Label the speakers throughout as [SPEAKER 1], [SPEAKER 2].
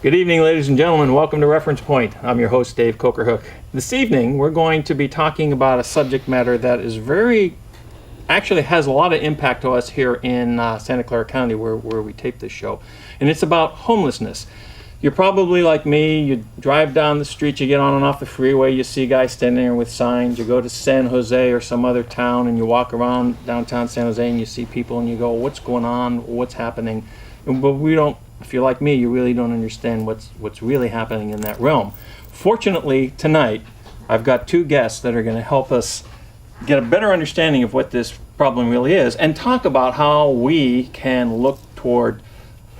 [SPEAKER 1] Good evening, ladies and gentlemen. Welcome to Reference Point. I'm your host, Dave Cokerhook. This evening, we're going to be talking about a subject matter that is actually has a lot of impact to us here in Santa Clara County, where we tape this show. And it's about homelessness. You're probably like me. You drive down the street, you get on and off the freeway, you see guys standing there with signs. You go to San Jose or some other town, and you walk around downtown San Jose, and you see people, and you go, what's going on? What's happening? But we don't. If you're like me, you really don't understand what's really happening in that realm. Fortunately, tonight, I've got two guests that are going to help us get a better understanding of what this problem really is and talk about how we can look toward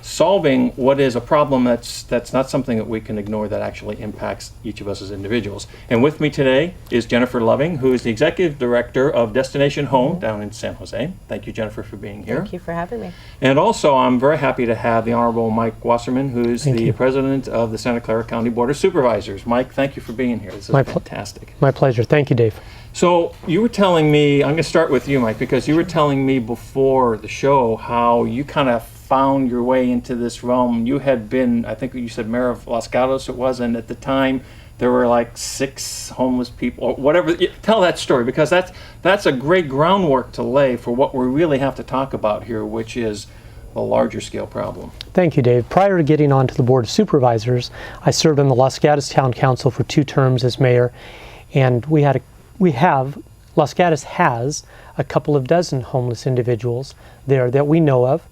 [SPEAKER 1] solving what is a problem that's not something that we can ignore, that actually impacts each of us as individuals. And with me today is Jennifer Loving, who is the Executive Director of Destination Home down in San Jose. Thank you, Jennifer, for being here.
[SPEAKER 2] Thank you for having me.
[SPEAKER 1] And also, I'm very happy to have the Honorable Mike Wasserman, who's the President of the Santa Clara County Board of Supervisors. Mike, thank you for being here. This is fantastic.
[SPEAKER 3] My pleasure. Thank you, Dave.
[SPEAKER 1] So you were telling me, I'm going to start with you, Mike, because you were telling me before the show how you kind of found your way into this realm. You had been, I think you said mayor of Los Gatos it was, and at the time there were like 6 homeless people or whatever. Tell that story, because that's a great groundwork to lay for what we really have to talk about here, which is a larger scale problem.
[SPEAKER 3] Thank you, Dave. Prior to getting onto the Board of Supervisors, I served on the Los Gatos Town Council for 2 terms as mayor, and Los Gatos has a couple of dozen homeless individuals there that we know of.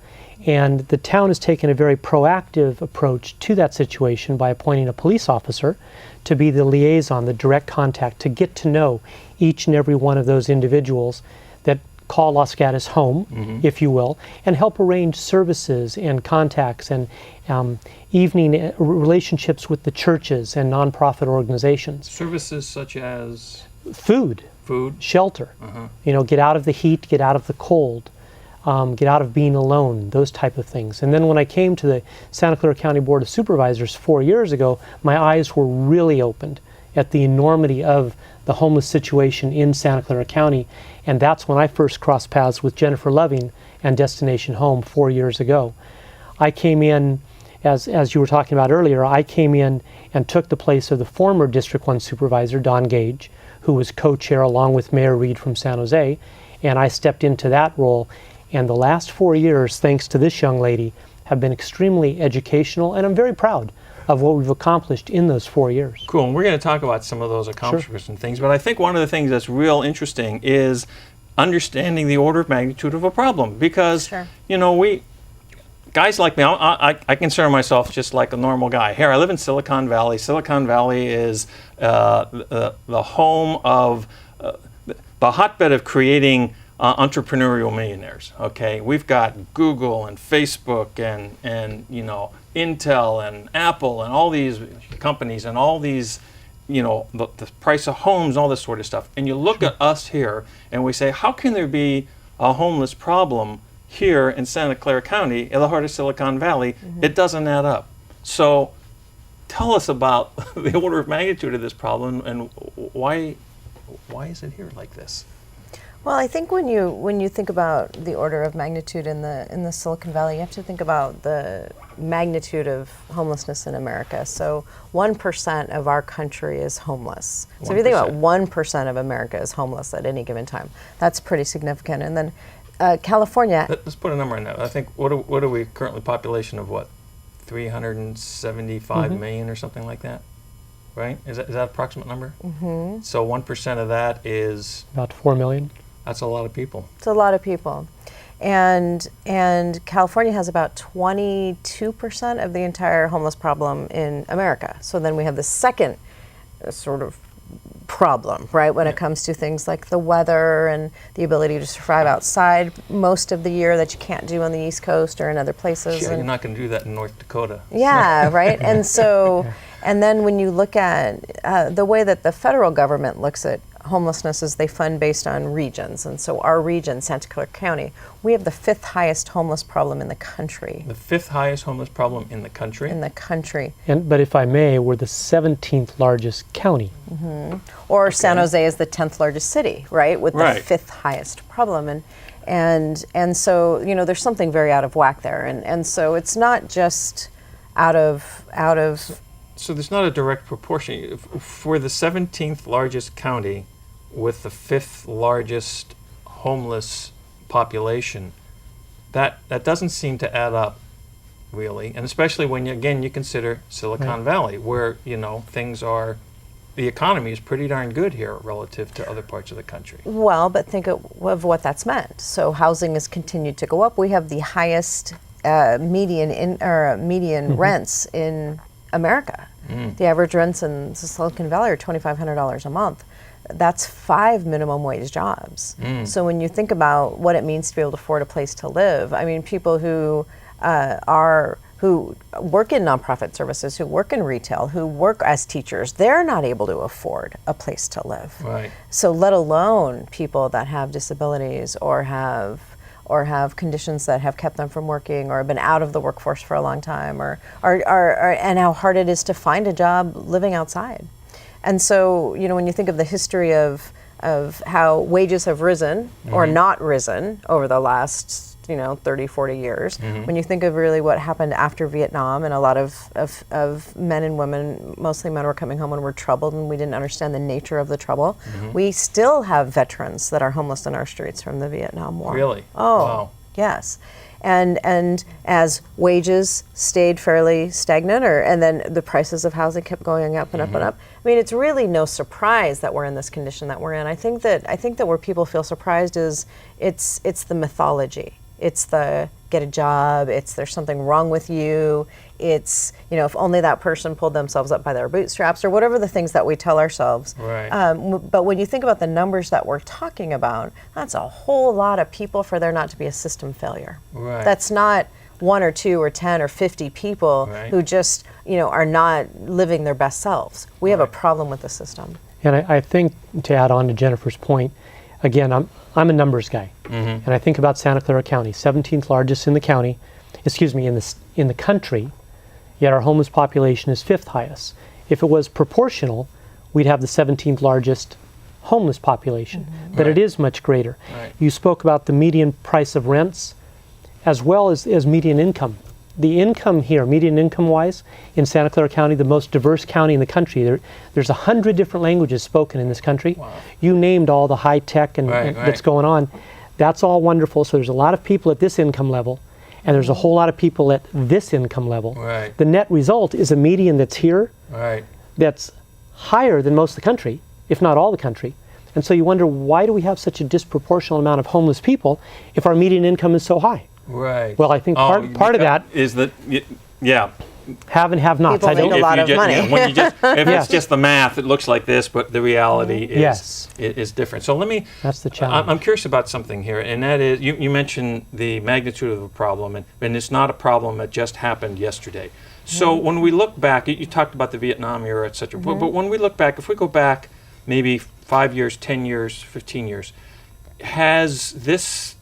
[SPEAKER 3] And the town has taken a very proactive approach to that situation by appointing a police officer to be the liaison, the direct contact, to get to know each and every one of those individuals that call Los Gatos home, if you will, and help arrange services and contacts and evening relationships with the churches and nonprofit organizations.
[SPEAKER 1] Services such as?
[SPEAKER 3] Food, shelter, get out of the heat, get out of the cold. Get out of being alone, those type of things. And then when I came to the Santa Clara County Board of Supervisors 4 years ago, my eyes were really opened at the enormity of the homeless situation in Santa Clara County. And that's when I first crossed paths with Jennifer Loving and Destination Home 4 years ago. I came in, as you were talking about earlier, I came in and took the place of the former District 1 Supervisor, Don Gage, who was co-chair along with Mayor Reed from San Jose, and I stepped into that role. And the last 4 years, thanks to this young lady, have been extremely educational, and I'm very proud of what we've accomplished in those 4 years.
[SPEAKER 1] Cool, and we're going to talk about some of those accomplishments and things, but I think one of the things that's real interesting is understanding the order of magnitude of a problem, because, guys like me, I consider myself just like a normal guy. Here, I live in Silicon Valley. Silicon Valley is the home of, the hotbed of creating entrepreneurial millionaires. Okay, we've got Google and Facebook and Intel and Apple and all these companies and all these, the price of homes, all this sort of stuff. And you look at us here and we say, how can there be a homeless problem here in Santa Clara County, in the heart of Silicon Valley? It doesn't add up. So tell us about the order of magnitude of this problem and why is it here like this?
[SPEAKER 2] Well, I think when you think about the order of magnitude in the Silicon Valley, you have to think about the magnitude of homelessness in America. So 1% of our country is homeless. 1%. So if you think about 1% of America is homeless at any given time, that's pretty significant. And then California.
[SPEAKER 1] Let's put a number on that. I think what are we currently population of what? 375 million or something like that, right? Is that approximate number? So 1% of that is
[SPEAKER 3] about 4 million.
[SPEAKER 1] That's a lot of people.
[SPEAKER 2] It's a lot of people. And California has about 22% of the entire homeless problem in America. So then we have the second sort of problem, right, when it comes to things like the weather and the ability to survive outside most of the year that you can't do on the East Coast or in other places.
[SPEAKER 1] Yeah, you're not going to do that in North Dakota.
[SPEAKER 2] Yeah, right. And so, and then when you look at the way that the federal government looks at homelessness is they fund based on regions. And so our region, Santa Clara County, we have the 5th highest homeless problem in the country.
[SPEAKER 1] The 5th highest homeless problem in the country?
[SPEAKER 2] In the country.
[SPEAKER 3] But if I may, we're the 17th largest county.
[SPEAKER 2] Or San Jose is the 10th largest city, right? With the 5th highest problem. And so, there's something very out of whack there. And so it's not just out of
[SPEAKER 1] So there's not a direct proportion. For the 17th largest county with the 5th largest homeless population, that doesn't seem to add up, really. And especially when, you consider Silicon Valley, where, things are, the economy is pretty darn good here relative to other parts of the country.
[SPEAKER 2] Well, but think of what that's meant. So housing has continued to go up. We have the highest median rents in America. The average rents in Silicon Valley are $2,500 a month. That's 5 minimum wage jobs. So when you think about what it means to be able to afford a place to live, I mean, people who who work in nonprofit services, who work in retail, who work as teachers, they're not able to afford a place to live.
[SPEAKER 1] Right.
[SPEAKER 2] So let alone people that have disabilities or have conditions that have kept them from working or have been out of the workforce for a long time, or and how hard it is to find a job living outside. And so, when you think of the history of how wages have risen or not risen over the last 30, 40 years, when you think of really what happened after Vietnam, and a lot of men and women, mostly men, were coming home and were troubled, and we didn't understand the nature of the trouble. We still have veterans that are homeless in our streets from the Vietnam War.
[SPEAKER 1] Really?
[SPEAKER 2] Oh,
[SPEAKER 1] Wow.
[SPEAKER 2] Yes. And as wages stayed fairly stagnant, and then the prices of housing kept going up and up and up. I mean, it's really no surprise that we're in this condition that we're in. I think that where people feel surprised is it's the mythology. It's the get a job. It's there's something wrong with you. It's if only that person pulled themselves up by their bootstraps, or whatever the things that we tell ourselves.
[SPEAKER 1] Right.
[SPEAKER 2] But when you think about the numbers that we're talking about, that's a whole lot of people for there not to be a system failure.
[SPEAKER 1] Right.
[SPEAKER 2] That's not 1 or 2 or 10 or 50 people who just are not living their best selves. We have a problem with the system.
[SPEAKER 3] And I think, to add on to Jennifer's point, again, I'm a numbers guy, and I think about Santa Clara County, 17th largest in the county, in the country, yet our homeless population is 5th highest. If it was proportional, we'd have the 17th largest homeless population, but it is much greater.
[SPEAKER 1] Right.
[SPEAKER 3] You spoke about the median price of rents, as well as median income. The income here, median income-wise, in Santa Clara County, the most diverse county in the country. There's 100 different languages spoken in this country.
[SPEAKER 1] Wow.
[SPEAKER 3] You named all the high tech and that's going on. That's all wonderful. So there's a lot of people at this income level, and there's a whole lot of people at this income level.
[SPEAKER 1] Right.
[SPEAKER 3] The net result is a median that's here,
[SPEAKER 1] Right.
[SPEAKER 3] that's higher than most of the country, if not all the country. And so you wonder, why do we have such a disproportional amount of homeless people if our median income is so high?
[SPEAKER 1] Right.
[SPEAKER 3] Well, I think part of that
[SPEAKER 1] is that, yeah.
[SPEAKER 3] have and have nots.
[SPEAKER 2] People
[SPEAKER 3] I don't.
[SPEAKER 2] make a lot of money.
[SPEAKER 1] When you just, if
[SPEAKER 3] Yes.
[SPEAKER 1] it's just the math, it looks like this, but the reality
[SPEAKER 3] Yes.
[SPEAKER 1] is different. So let me.
[SPEAKER 3] That's the challenge.
[SPEAKER 1] I'm curious about something here, and that is you mentioned the magnitude of the problem, and it's not a problem that just happened yesterday. So when we look back, you talked about the Vietnam era, et cetera, but when we look back, if we go back maybe 5 years, 10 years, 15 years, has this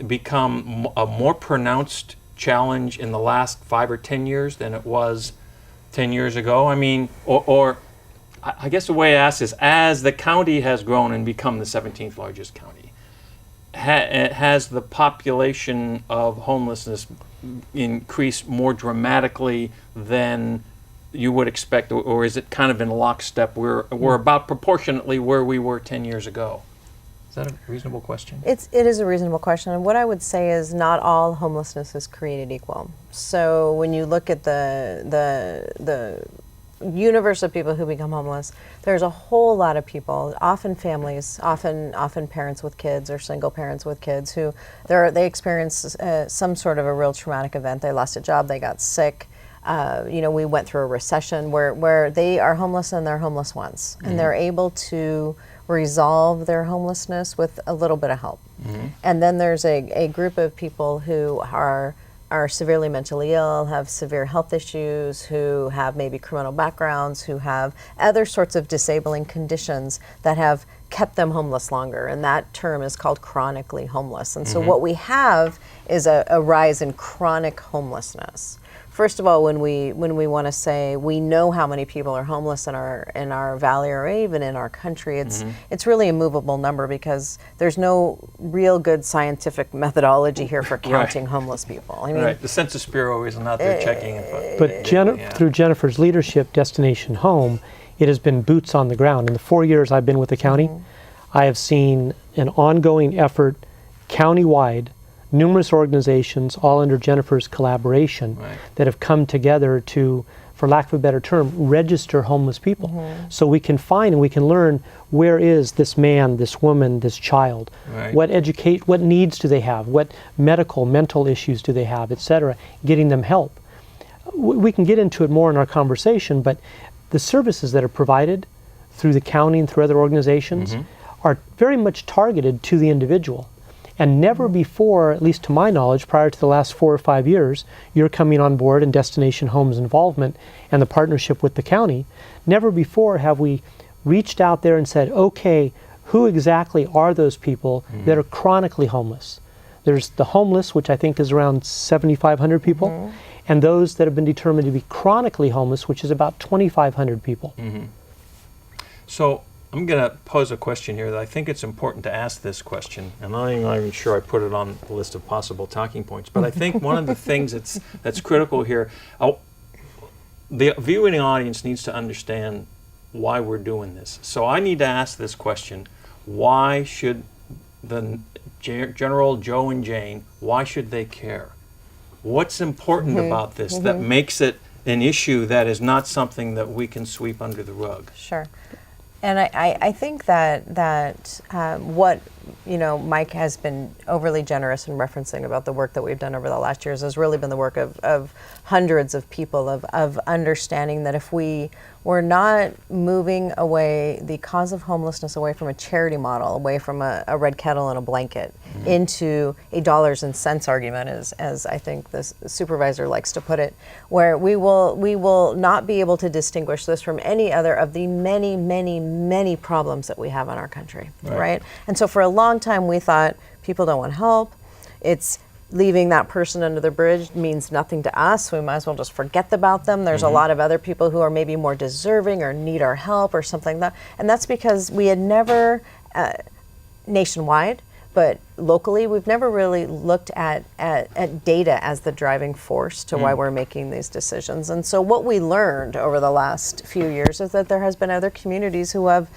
[SPEAKER 1] become a more pronounced challenge in the last 5 or 10 years than it was 10 years ago? I mean, or I guess the way I ask is, as the county has grown and become the 17th largest county, has the population of homelessness increased more dramatically than you would expect, or is it kind of in lockstep? We're about proportionately where we were 10 years ago. Is that a reasonable question?
[SPEAKER 2] It is a reasonable question, and what I would say is not all homelessness is created equal. So when you look at the universe of people who become homeless, there's a whole lot of people, often families, often parents with kids or single parents with kids who they experience some sort of a real traumatic event. They lost a job, they got sick. We went through a recession where they are homeless and they're homeless once, and they're able to resolve their homelessness with a little bit of help. And then there's a group of people who are severely mentally ill, have severe health issues, who have maybe criminal backgrounds, who have other sorts of disabling conditions that have kept them homeless longer, and that term is called chronically homeless. And so what we have is a rise in chronic homelessness. first of all, when we want to say we know how many people are homeless in our valley or even in our country, it's really a movable number because there's no real good scientific methodology here for counting homeless people. I mean,
[SPEAKER 1] the Census Bureau isn't out there checking.
[SPEAKER 3] But through Jennifer's leadership, Destination Home, it has been boots on the ground. In the 4 years I've been with the county, I have seen an ongoing effort countywide, numerous organizations, all under Jennifer's collaboration, that have come together to, for lack of a better term, register homeless people. So we can find and we can learn, where is this man, this woman, this child? What needs do they have? What mental issues do they have, etc. Getting them help. We can get into it more in our conversation, but the services that are provided through the county and through other organizations are very much targeted to the individual. And never before, at least to my knowledge, prior to the last 4 or 5 years, you're coming on board in Destination Home's involvement and the partnership with the county, never before have we reached out there and said, okay, who exactly are those people that are chronically homeless? There's the homeless, which I think is around 7,500 people, and those that have been determined to be chronically homeless, which is about 2,500 people.
[SPEAKER 1] So I'm going to pose a question here that I think it's important to ask this question, and I'm not even sure I put it on the list of possible talking points, but I think one of the things that's critical here, the viewing audience needs to understand why we're doing this. So I need to ask this question: why should the general Joe and Jane, why should they care? What's important about this that makes it an issue that is not something that we can sweep under the rug?
[SPEAKER 2] Sure. And I think that what Mike has been overly generous in referencing about the work that we've done over the last years has really been the work of hundreds of people of understanding that if we were not moving away the cause of homelessness away from a charity model, away from a red kettle and a blanket, into a dollars and cents argument, as I think the supervisor likes to put it, where we will not be able to distinguish this from any other of the many, many, many problems that we have in our country, right? And so for a long time we thought people don't want help. It's leaving that person under the bridge means nothing to us. We might as well just forget about them. There's a lot of other people who are maybe more deserving or need our help or something like that. And that's because we had never, nationwide, but locally, we've never really looked at data as the driving force to why we're making these decisions. And so what we learned over the last few years is that there has been other communities who have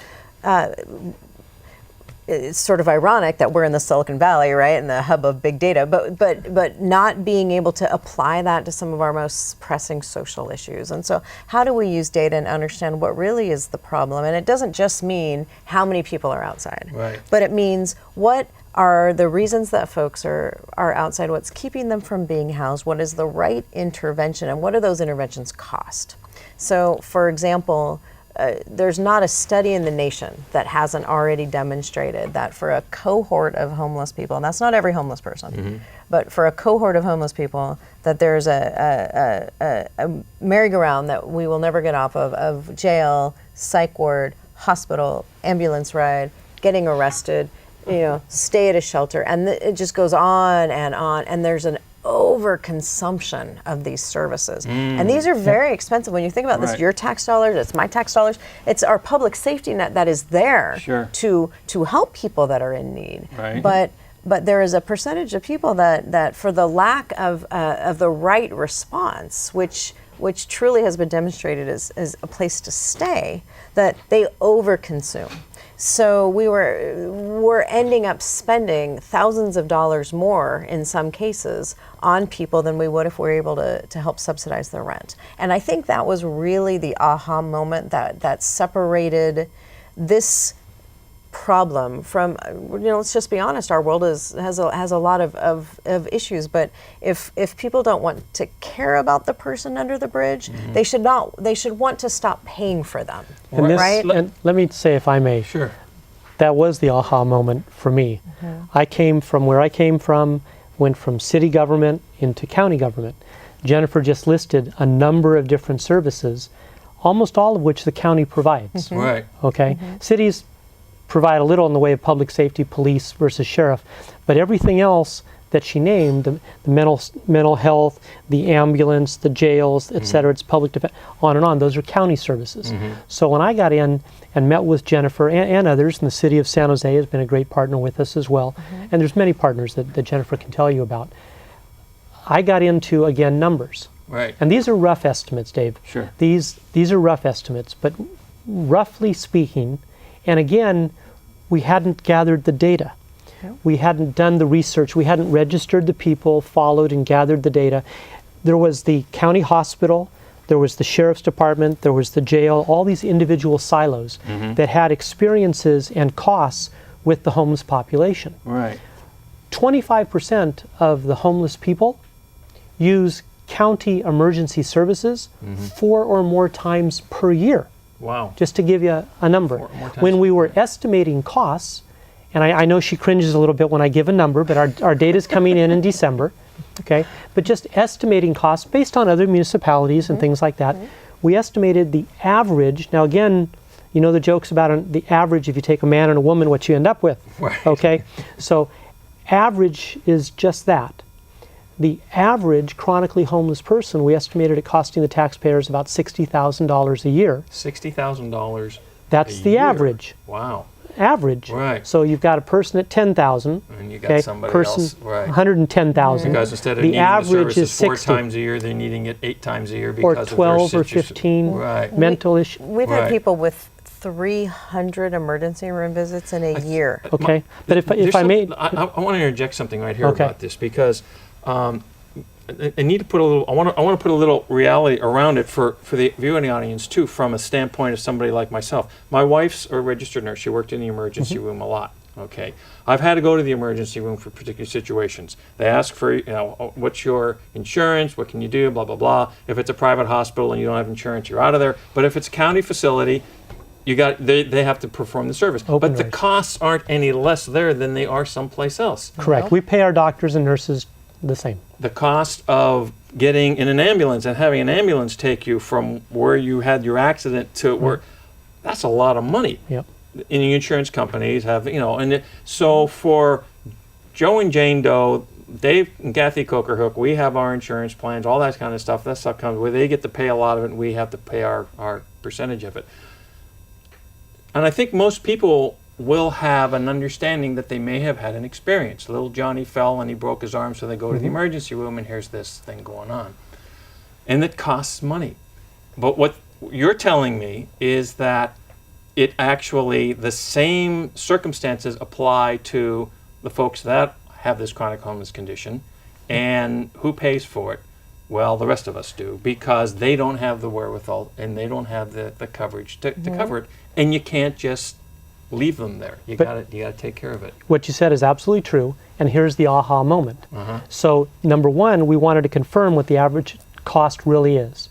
[SPEAKER 2] it's sort of ironic that we're in the Silicon Valley, right, and the hub of big data, but not being able to apply that to some of our most pressing social issues. And so how do we use data and understand what really is the problem? And it doesn't just mean how many people are outside, but it means what are the reasons that folks are outside, what's keeping them from being housed, what is the right intervention, and what do those interventions cost? So, for example, there's not a study in the nation that hasn't already demonstrated that for a cohort of homeless people, and that's not every homeless person, but for a cohort of homeless people, that there's a merry-go-round that we will never get off of jail, psych ward, hospital, ambulance ride, getting arrested, stay at a shelter, and it just goes on, and there's an overconsumption of these services. And these are very expensive. When you think about this, your tax dollars, it's my tax dollars, it's our public safety net that is there to help people that are in need. But there is a percentage of people that for the lack of the right response, which truly has been demonstrated as a place to stay, that they overconsume. So we're ending up spending thousands of dollars more in some cases on people than we would if we were able to help subsidize their rent. And I think that was really the aha moment that separated this problem from, let's just be honest, our world has a lot of issues, but if people don't want to care about the person under the bridge, they should want to stop paying for them.
[SPEAKER 3] And and let me say, if I may, that was the aha moment for me. I came from where I came from, went from city government into county government. Jennifer just listed a number of different services, almost all of which the county provides. Okay, cities provide a little in the way of public safety, police versus sheriff, but everything else that she named, the mental health, the ambulance, the jails, et cetera, it's public defense, on and on, those are county services. So when I got in and met with Jennifer and others, and the city of San Jose has been a great partner with us as well, and there's many partners that Jennifer can tell you about, I got into, again, numbers.
[SPEAKER 1] Right.
[SPEAKER 3] And these are rough estimates, Dave.
[SPEAKER 1] Sure.
[SPEAKER 3] These are rough estimates, but roughly speaking, and again, we hadn't gathered the data. We hadn't done the research. We hadn't registered the people, followed and gathered the data. There was the county hospital, there was the sheriff's department, there was the jail, all these individual silos that had experiences and costs with the homeless population.
[SPEAKER 1] Right.
[SPEAKER 3] 25% of the homeless people use county emergency services 4 or more times per year.
[SPEAKER 1] Wow.
[SPEAKER 3] Just to give you a number.
[SPEAKER 1] 4 or more times.
[SPEAKER 3] When we were estimating costs, and I know she cringes a little bit when I give a number, but our data is coming in December, okay? But just estimating costs based on other municipalities and things like that, we estimated the average. Now again, you know the jokes about the average, if you take a man and a woman, what you end up with,
[SPEAKER 1] Right.
[SPEAKER 3] okay? So average is just that. The average chronically homeless person, we estimated it costing the taxpayers about $60,000 a year.
[SPEAKER 1] $60,000.
[SPEAKER 3] That's
[SPEAKER 1] a
[SPEAKER 3] the
[SPEAKER 1] year.
[SPEAKER 3] average.
[SPEAKER 1] Wow.
[SPEAKER 3] Average.
[SPEAKER 1] Right.
[SPEAKER 3] So you've got a person at 10,000,
[SPEAKER 1] And you got somebody
[SPEAKER 3] person
[SPEAKER 1] else, right.
[SPEAKER 3] 110,000.
[SPEAKER 1] Because instead of
[SPEAKER 3] the
[SPEAKER 1] needing the
[SPEAKER 3] average
[SPEAKER 1] services
[SPEAKER 3] is
[SPEAKER 1] 4
[SPEAKER 3] 60
[SPEAKER 1] times a year, they're needing it 8 times a year
[SPEAKER 3] or
[SPEAKER 1] because
[SPEAKER 3] 12
[SPEAKER 1] of their
[SPEAKER 3] or
[SPEAKER 1] situation.
[SPEAKER 3] 15
[SPEAKER 1] Right.
[SPEAKER 3] mental issues.
[SPEAKER 2] We've
[SPEAKER 1] Right.
[SPEAKER 2] had people with 300 emergency room visits in a year.
[SPEAKER 3] Okay, but if
[SPEAKER 1] There's
[SPEAKER 3] I may,
[SPEAKER 1] I want to interject something right here
[SPEAKER 3] Okay.
[SPEAKER 1] about this because I need to put a little. I want to put a little reality around it for the viewing audience too, from a standpoint of somebody like myself. My wife's a registered nurse. She worked in the emergency room a lot. Okay, I've had to go to the emergency room for particular situations. They ask for, what's your insurance? What can you do? Blah blah blah. If it's a private hospital and you don't have insurance, you're out of there. But if it's a county facility, they have to perform the service.
[SPEAKER 3] Open
[SPEAKER 1] but the
[SPEAKER 3] doors.
[SPEAKER 1] costs aren't any less there than they are someplace else.
[SPEAKER 3] correct, we pay our doctors and nurses the same.
[SPEAKER 1] The cost of getting in an ambulance and having an ambulance take you from where you had your accident to where, that's a lot of money.
[SPEAKER 3] Yep.
[SPEAKER 1] And the insurance companies have, so for Joe and Jane Doe, Dave and Kathy Cokerhook, we have our insurance plans, all that kind of stuff. That stuff comes where they get to pay a lot of it and we have to pay our percentage of it. And I think most people will have an understanding that they may have had an experience. Little Johnny fell and he broke his arm, so they go to the emergency room and here's this thing going on. And it costs money. But what you're telling me is that it actually, the same circumstances apply to the folks that have this chronic homeless condition. And who pays for it? Well, the rest of us do, because they don't have the wherewithal and they don't have the coverage to cover it. And you can't just leave them there. You got to take care of it.
[SPEAKER 3] What you said is absolutely true, and here's the aha moment. So number one, we wanted to confirm what the average cost really is.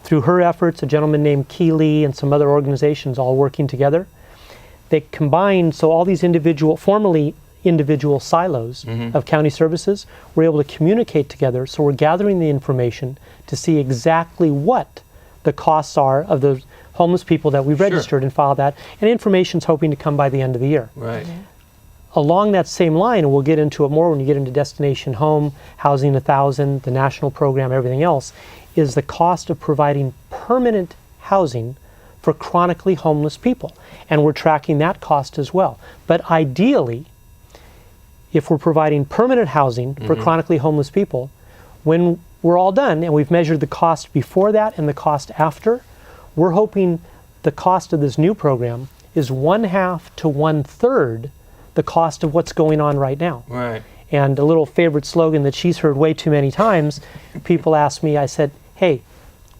[SPEAKER 3] Through her efforts, a gentleman named Keeley and some other organizations all working together, they combined, so all these formerly individual silos of county services were able to communicate together, so we're gathering the information to see exactly what the costs are of the homeless people that we've registered and filed that, and information's hoping to come by the end of the year.
[SPEAKER 1] Right.
[SPEAKER 3] Along that same line, and we'll get into it more when you get into Destination Home, Housing 1000, the national program, everything else, is the cost of providing permanent housing for chronically homeless people. And we're tracking that cost as well. But ideally, if we're providing permanent housing for chronically homeless people, when we're all done and we've measured the cost before that and the cost after, we're hoping the cost of this new program is 1/2 to 1/3 the cost of what's going on right now.
[SPEAKER 1] Right.
[SPEAKER 3] And a little favorite slogan that she's heard way too many times, people ask me, I said, hey,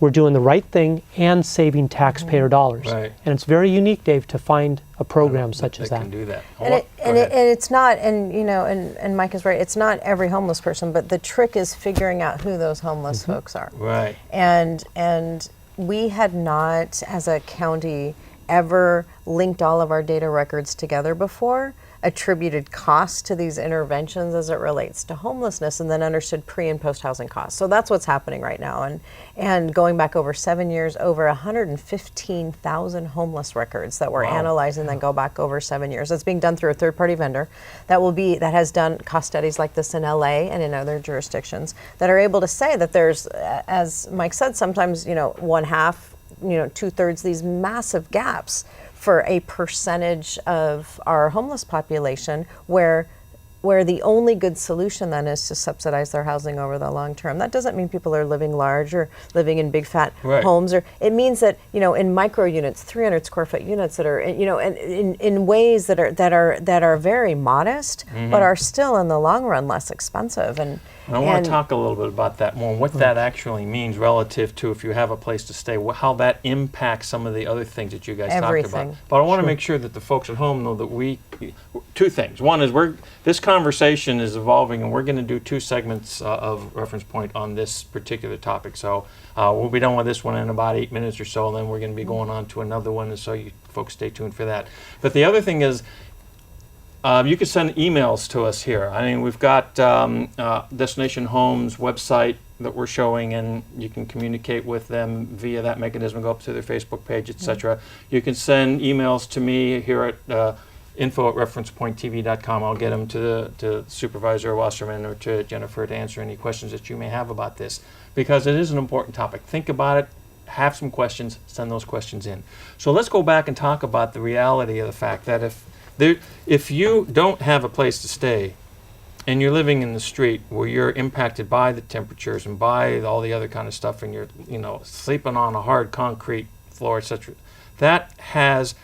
[SPEAKER 3] we're doing the right thing and saving taxpayer dollars.
[SPEAKER 1] Right.
[SPEAKER 3] And it's very unique, Dave, to find a program such as
[SPEAKER 1] They
[SPEAKER 3] that.
[SPEAKER 1] can do that.
[SPEAKER 2] And it's not, and Mike is right, it's not every homeless person, but the trick is figuring out who those homeless folks are.
[SPEAKER 1] Right.
[SPEAKER 2] And we had not, as a county, ever linked all of our data records together before. attributed costs to these interventions as it relates to homelessness, and then understood pre and post housing costs. So that's what's happening right now. And going back over 7 years, over 115,000 homeless records that we're analyzing that go back over 7 years. It's being done through a third-party vendor that has done cost studies like this in LA and in other jurisdictions that are able to say that there's, as Mike said, sometimes, one half, 2/3, these massive gaps for a percentage of our homeless population where the only good solution then is to subsidize their housing over the long term. That doesn't mean people are living large or living in big fat homes, or it means that in micro units, 300 square foot units that are in ways that are very modest, but are still in the long run less expensive. And
[SPEAKER 1] I want to talk a little bit about that more, what that actually means relative to if you have a place to stay, how that impacts some of the other things that you guys talked about. But I want to make sure that the folks at home know that two things. One is this conversation is evolving, and we're going to do 2 segments of Reference Point on this particular topic. So we'll be done with this one in about 8 minutes or so, and then we're going to be going on to another one, and so you folks stay tuned for that. But the other thing is, you can send emails to us here. I mean, we've got Destination Homes website that we're showing, and you can communicate with them via that mechanism, go up to their Facebook page, etc. You can send emails to me here at info@referencepointtv.com. I'll get them to Supervisor Wasserman or to Jennifer to answer any questions that you may have about this, because it is an important topic. Think about it, have some questions, send those questions in. So let's go back and talk about the reality of the fact that if you don't have a place to stay and you're living in the street where you're impacted by the temperatures and by all the other kind of stuff, and you're sleeping on a hard concrete floor, etc., that has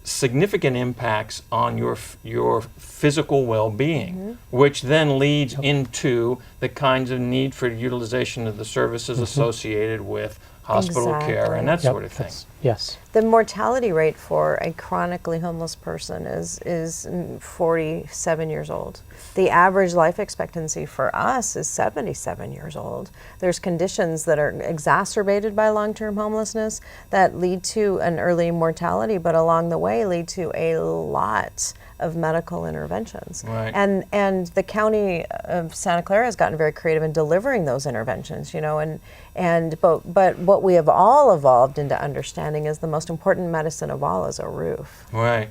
[SPEAKER 1] significant impacts on your physical well-being, which then leads into the kinds of need for utilization of the services associated with hospital care and that sort of thing.
[SPEAKER 3] Yes.
[SPEAKER 2] The mortality rate for a chronically homeless person is 47 years old. The average life expectancy for us is 77 years old. There's conditions that are exacerbated by long-term homelessness that lead to an early mortality, but along the way lead to a lot of medical interventions.
[SPEAKER 1] Right.
[SPEAKER 2] And the county of Santa Clara has gotten very creative in delivering those interventions, but what we have all evolved into understanding is the most important medicine of all is a roof.
[SPEAKER 1] Right.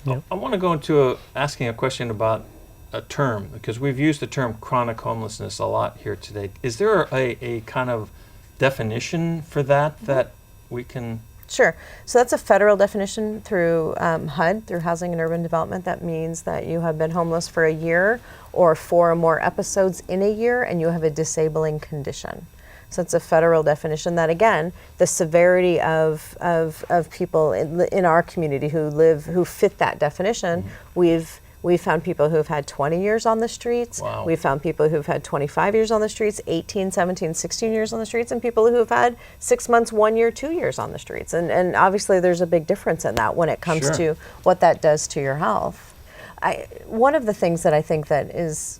[SPEAKER 1] Yep. I want to go into asking a question about a term, because we've used the term chronic homelessness a lot here today. Is there a kind of definition for that we can...
[SPEAKER 2] Sure. So that's a federal definition through HUD, through Housing and Urban Development. That means that you have been homeless for a year or 4 or more episodes in a year, and you have a disabling condition. So it's a federal definition that, again, the severity of people in our community who fit that definition, we've found people who've had 20 years on the streets.
[SPEAKER 1] Wow.
[SPEAKER 2] We've found people who've had 25 years on the streets, 18, 17, 16 years on the streets, and people who've had 6 months, 1 year, 2 years on the streets. And obviously there's a big difference in that when it comes to what that does to your health. One of the things that I think that is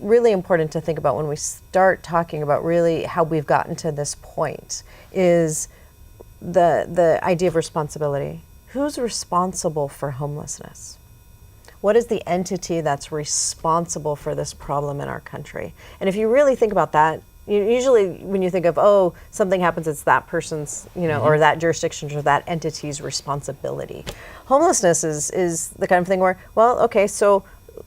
[SPEAKER 2] really important to think about when we start talking about really how we've gotten to this point is the idea of responsibility. Who's responsible for homelessness? What is the entity that's responsible for this problem in our country? And if you really think about that, usually when you think of, something happens, it's that person's, or that jurisdiction's or that entity's responsibility. Homelessness is the kind of thing where, so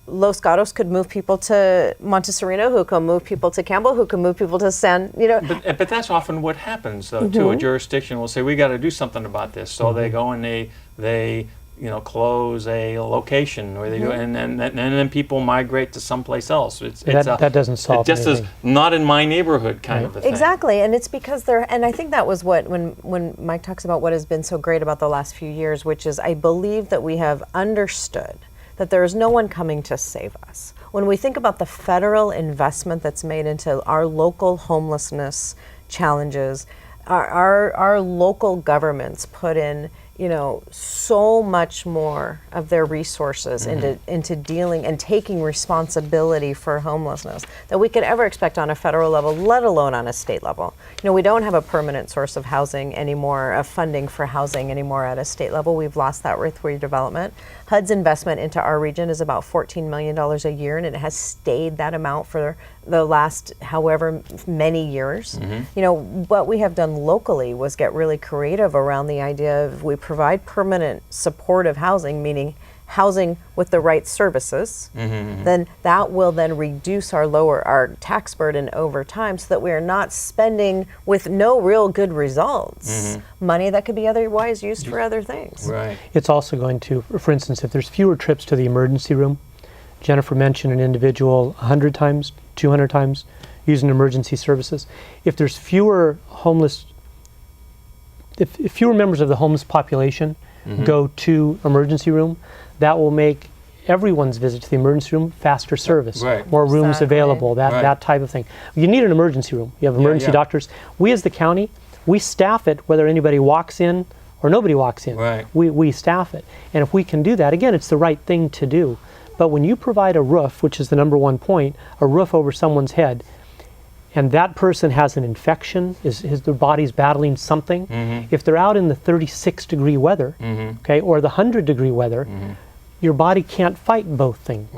[SPEAKER 2] Los Gatos could move people to Montessorino, who can move people to Campbell, who can move people to San,
[SPEAKER 1] But that's often what happens, though, too. A jurisdiction will say, we got to do something about this. So they go and they close a location, or they do, and then people migrate to someplace else.
[SPEAKER 3] That doesn't solve
[SPEAKER 1] it. Just
[SPEAKER 3] anything.
[SPEAKER 1] as not in my neighborhood kind of a thing.
[SPEAKER 2] Exactly, and it's because and I think that was when Mike talks about what has been so great about the last few years, which is I believe that we have understood that there is no one coming to save us. When we think about the federal investment that's made into our local homelessness challenges, our local governments put in you know, so much more of their resources into dealing and taking responsibility for homelessness that we could ever expect on a federal level, let alone on a state level. You know, we don't have a permanent source of housing anymore, of funding for housing anymore at a state level. We've lost that with redevelopment. HUD's investment into our region is about $14 million a year, and it has stayed that amount for the last however many years. You know, what we have done locally was get really creative around the idea of we provide permanent supportive housing, meaning housing with the right services, then that will then reduce our tax burden over time, so that we are not spending with no real good results money that could be otherwise used for other things.
[SPEAKER 1] Right.
[SPEAKER 3] It's also going to, for instance, if there's fewer trips to the emergency room, Jennifer mentioned an individual 100 times, 200 times using emergency services. If there's fewer homeless, if fewer members of the homeless population go to emergency room, that will make everyone's visit to the emergency room faster service, more rooms available, that type of thing. You need an emergency room. You have emergency doctors. We as the county, we staff it whether anybody walks in or nobody walks in. We staff it. And if we can do that, again, it's the right thing to do. But when you provide a roof, which is the number one point, a roof over someone's head, and that person has an infection, their body's battling something, if they're out in the 36-degree weather, okay, or the 100-degree weather, your body can't fight both things.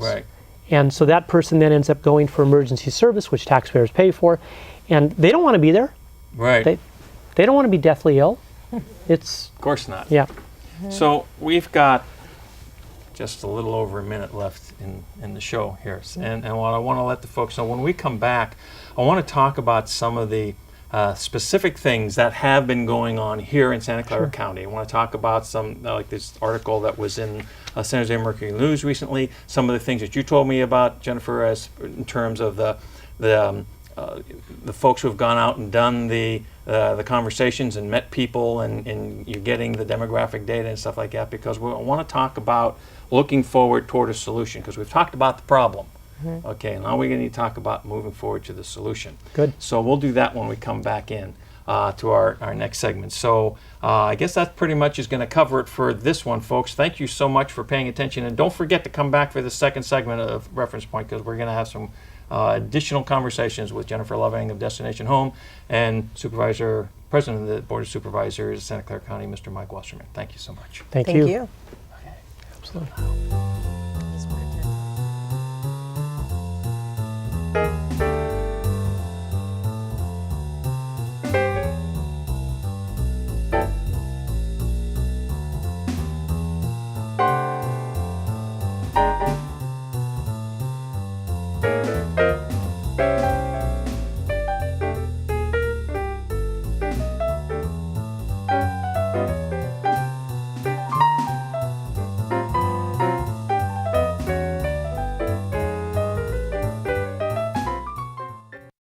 [SPEAKER 3] And so that person then ends up going for emergency service, which taxpayers pay for, and they don't want to be there. They don't want to be deathly ill. It's
[SPEAKER 1] of course not.
[SPEAKER 3] Yeah.
[SPEAKER 1] So we've got just a little over a minute left in the show here. And what I want to let the folks know, when we come back, I want to talk about some of the specific things that have been going on here in Santa Clara County. I want to talk about some, like this article that was in San Jose Mercury News recently, some of the things that you told me about, Jennifer, as in terms of the folks who have gone out and done the conversations and met people, and you're getting the demographic data and stuff like that, because I want to talk about looking forward toward a solution, because we've talked about the problem. Okay, now we're going to need to talk about moving forward to the solution.
[SPEAKER 3] Good.
[SPEAKER 1] So we'll do that when we come back in to our next segment. So I guess that pretty much is going to cover it for this one, folks. Thank you so much for paying attention, and don't forget to come back for the second segment of Reference Point, because we're going to have some additional conversations with Jennifer Loving of Destination Home and President of the Board of Supervisors of Santa Clara County, Mr. Mike Wasserman. Thank you so much.
[SPEAKER 3] Thank you.
[SPEAKER 2] you.
[SPEAKER 1] Okay.
[SPEAKER 3] Absolutely.